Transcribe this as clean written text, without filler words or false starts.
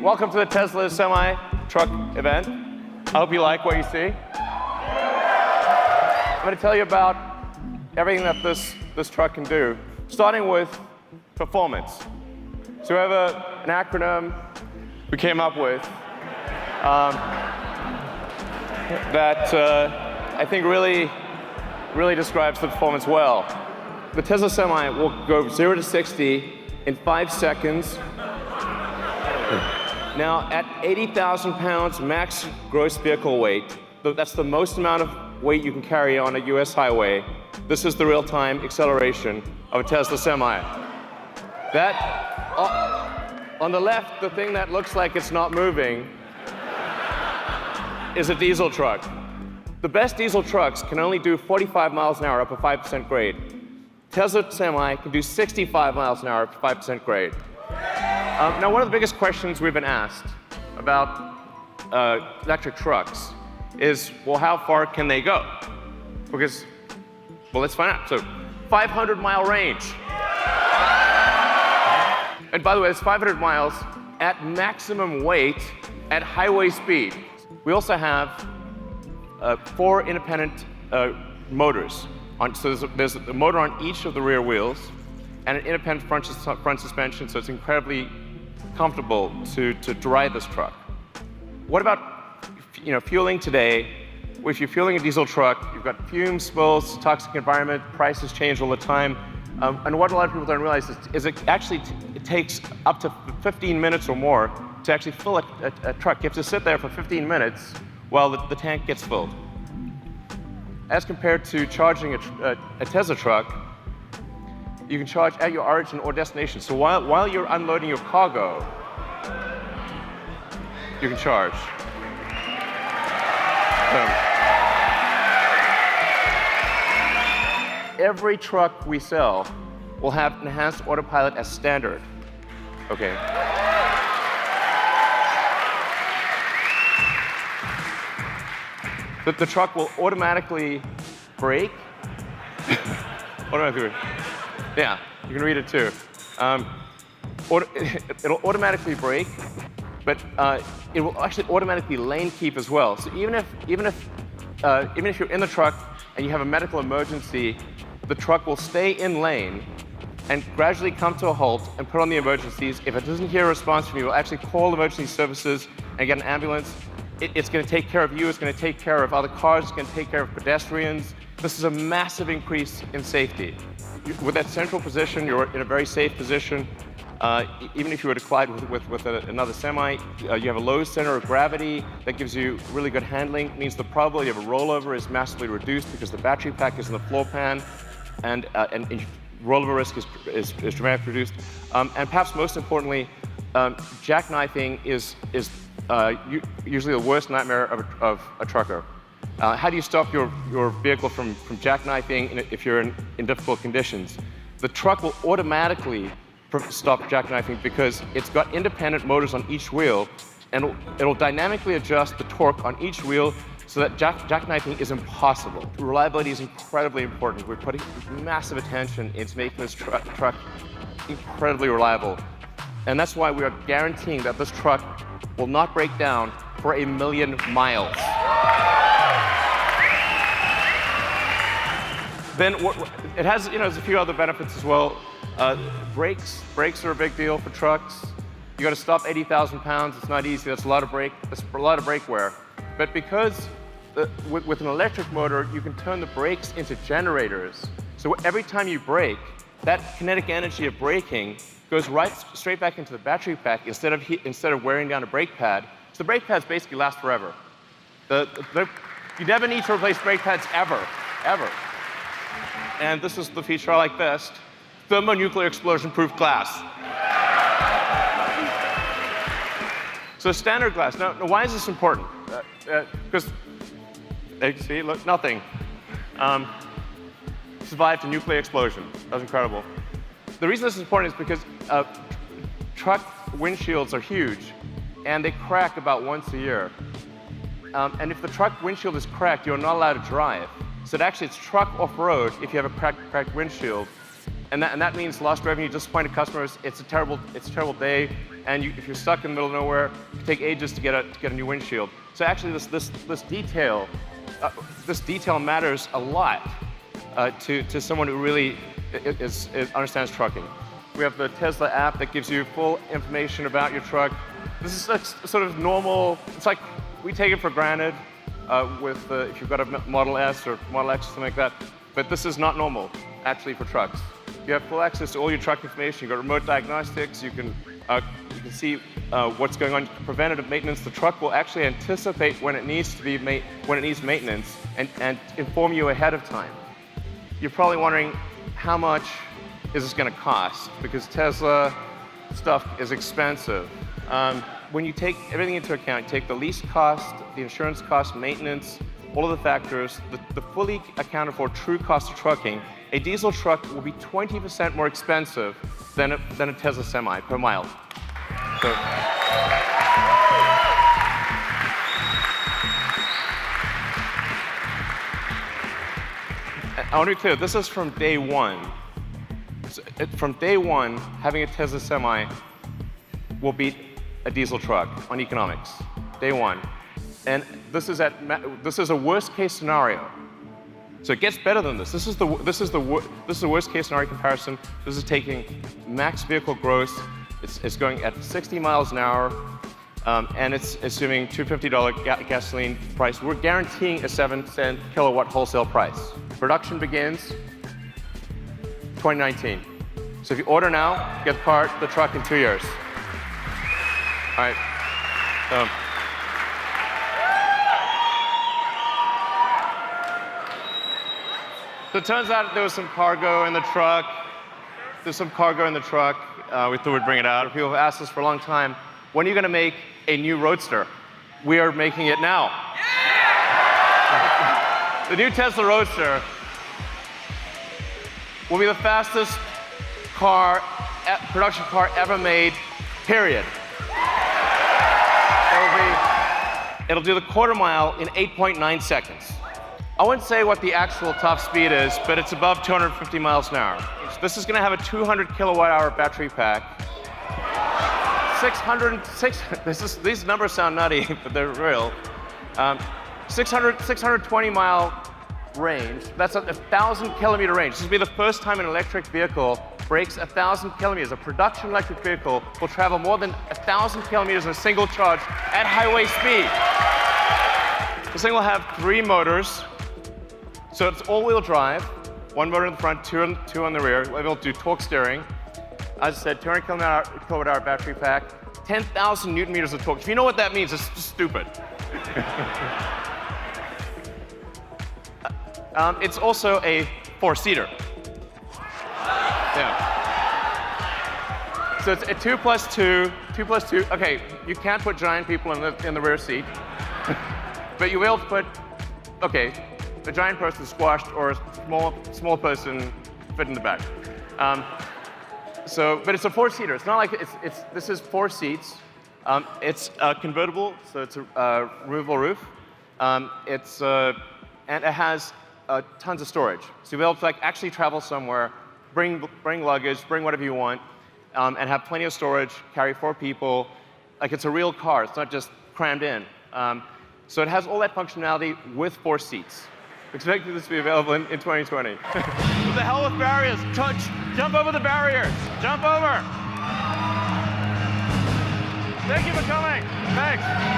welcome to the Tesla semi-truck event. I hope you like what you see. I'm going to tell you about everything that this truck can do, starting with performance. So we have an acronym we came up with that I think really describes the performance well. The Tesla Semi will go 0 to 60 in 5 seconds. Now, at 80,000 pounds max gross vehicle weight, that's the most amount of weight you can carry on a US highway. This is the real-time acceleration of a Tesla Semi. That, on the left, the thing that looks like it's not moving is a diesel truck. The best diesel trucks can only do 45 miles an hour up a 5% grade. Tesla Semi can do 65 miles an hour up a 5% grade. Now, one of the biggest questions we've been asked about electric trucks is, well, how far can they go? Because, well, let's find out. So, 500-mile range. And by the way, it's 500 miles at maximum weight at highway speed. We also have 4 independent motors. So there's a motor on each of the rear wheels and an independent front suspension, so it's incredibly comfortable to ride this truck. What about fueling today? Well, if you're fueling a diesel truck, you've got fumes, spills, toxic environment, prices change all the time. And what a lot of people don't realize is it takes up to 15 minutes or more to actually fill a truck. You have to sit there for 15 minutes while the tank gets filled. As compared to charging a Tesla truck, you can charge at your origin or destination. So while you're unloading your cargo, you can charge. Every truck we sell will have enhanced autopilot as standard. Okay. The truck will automatically brake. Automatically. Yeah, you can read it too. It'll automatically brake, but it will actually automatically lane keep as well. So even if you're in the truck and you have a medical emergency, the truck will stay in lane and gradually come to a halt and put on the emergencies. If it doesn't hear a response from you, it will actually call emergency services and get an ambulance. It's going to take care of you. It's going to take care of other cars. It's going to take care of pedestrians. This is a massive increase in safety. With that central position, you're in a very safe position. Even if you were to collide with another semi, you have a low center of gravity that gives you really good handling. It means the probability of a rollover is massively reduced because the battery pack is in the floor pan, and rollover risk is dramatically reduced. And perhaps most importantly, jackknifing is usually the worst nightmare of a trucker. How do you stop your vehicle from jackknifing if you're in difficult conditions? The truck will automatically stop jackknifing because it's got independent motors on each wheel, and it'll dynamically adjust the torque on each wheel so that jackknifing is impossible. Reliability is incredibly important. We're putting massive attention into making this truck incredibly reliable. And that's why we are guaranteeing that this truck will not break down for 1,000,000 miles. Then it has, there's a few other benefits as well. Brakes are a big deal for trucks. You got to stop 80,000 pounds. It's not easy. That's a lot of brake wear. But because with an electric motor, you can turn the brakes into generators. So every time you brake, that kinetic energy of braking goes straight back into the battery pack instead of wearing down a brake pad. So the brake pads basically last forever. You never need to replace brake pads ever. And this is the feature I like best: thermonuclear explosion-proof glass. So standard glass. Now, why is this important? Because, see, look, nothing. Survived a nuclear explosion. That was incredible. The reason this is important is because truck windshields are huge, and they crack about once a year. And if the truck windshield is cracked, you're not allowed to drive. So actually, it's truck off-road if you have a cracked windshield. And that means lost revenue, disappointed customers. It's a terrible day. And if you're stuck in the middle of nowhere, it can take ages to get a new windshield. So actually, this detail matters a lot to someone who really understands trucking. We have the Tesla app that gives you full information about your truck. This is sort of normal. It's like we take it for granted if you've got a Model S or Model X or something like that. But this is not normal, actually, for trucks. You have full access to all your truck information. You've got remote diagnostics. You can see what's going on. Preventative maintenance. The truck will actually anticipate when it needs maintenance and inform you ahead of time. You're probably wondering, how much is this going to cost? Because Tesla stuff is expensive. When you take everything into account, you take the lease cost, the insurance cost, maintenance, all of the factors, the fully accounted for true cost of trucking, a diesel truck will be 20% more expensive than a Tesla Semi per mile. So, I want to be clear, this is from day one. From day one, having a Tesla Semi will beat a diesel truck on economics. Day one. And this is a worst case scenario. So it gets better than this. This is the worst case scenario comparison. This is taking max vehicle gross. It's going at 60 miles an hour, and it's assuming $250 gasoline price. We're guaranteeing a 7-cent kilowatt wholesale price. Production begins 2019. So if you order now, get the truck in 2 years. All right. So it turns out there was some cargo in the truck. There's some cargo in the truck. We thought we'd bring it out. People have asked us for a long time, when are you going to make a new Roadster? We are making it now. Yeah! The new Tesla Roadster will be the fastest production car ever made, period. It'll do the quarter mile in 8.9 seconds. I wouldn't say what the actual top speed is, but it's above 250 miles an hour. This is going to have a 200 kilowatt hour battery pack. These numbers sound nutty, but they're real. 620 mile range. That's a 1,000 kilometer range. This will be the first time an electric vehicle breaks 1,000 kilometers. A production electric vehicle will travel more than 1,000 kilometers in a single charge at highway speed. This thing will have 3 motors. So it's all-wheel drive, 1 motor in the front, 2 on the rear. We'll be able to do torque steering. As I said, 200 kilowatt hour battery pack, 10,000 newton meters of torque. If you know what that means, it's just stupid. It's also a 4-seater. Yeah. So it's a 2 plus 2. Okay, you can't put giant people in the rear seat, but you'll be able to put, okay, a giant person squashed or a small person fit in the back. But it's a 4-seater. It's not like this is 4 seats. It's convertible, so it's a removable roof. And it has tons of storage. So you'll be able to actually travel somewhere, bring luggage, bring whatever you want, and have plenty of storage, carry 4 people. Like it's a real car. It's not just crammed in. So it has all that functionality with 4 seats. Expecting this to be available in 2020. What the hell with barriers? Jump over the barriers. Jump over. Thank you for coming. Thanks.